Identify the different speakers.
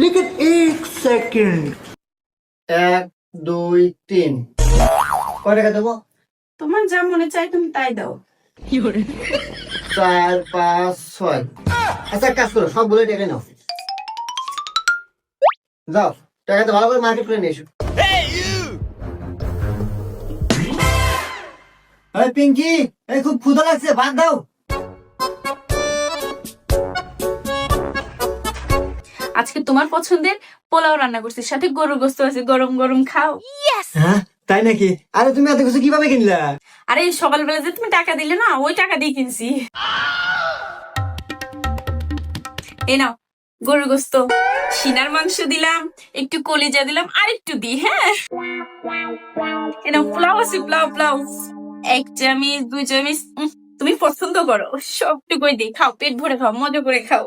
Speaker 1: लेकिन एक सेकंड 1 2 3 কয় টাকা দেবো?
Speaker 2: তোমার যা মনে চাই তুমি তাই দাও।
Speaker 1: 4 5 6 আচ্ছা কাজ করো সবগুলো টাকা নাও যাও টাকা তো ভালো করে মার্কেট করে নিয়ে এসো এই পিঙ্কি এই খুব ক্ষুধা লাগছে ভাত দাও
Speaker 2: আজকে তোমার পছন্দের পোলাও রান্না করছি, সাথে গরুর গোশত আছে, গরম গরম খাও।
Speaker 1: হ্যাঁ তাই নাকি আরে তুমি এত কিছু কিভাবে কিনলা
Speaker 2: আরে সকালবেলা যে তুমি টাকা দিলে না, ওই টাকা দিয়ে কিনছি। এই নাও গরুর গোশত, সিনার মাংস দিলাম, একটু কলিজা দিলাম, আর একটু দিই। হ্যাঁ এই নাও পোলাও আছে, পোলাও পোলাও 1 চামচ 2 চামচ, তুমি পছন্দ করো সবটুকুই দিই, খাও পেট ভরে খাও, মজা করে খাও।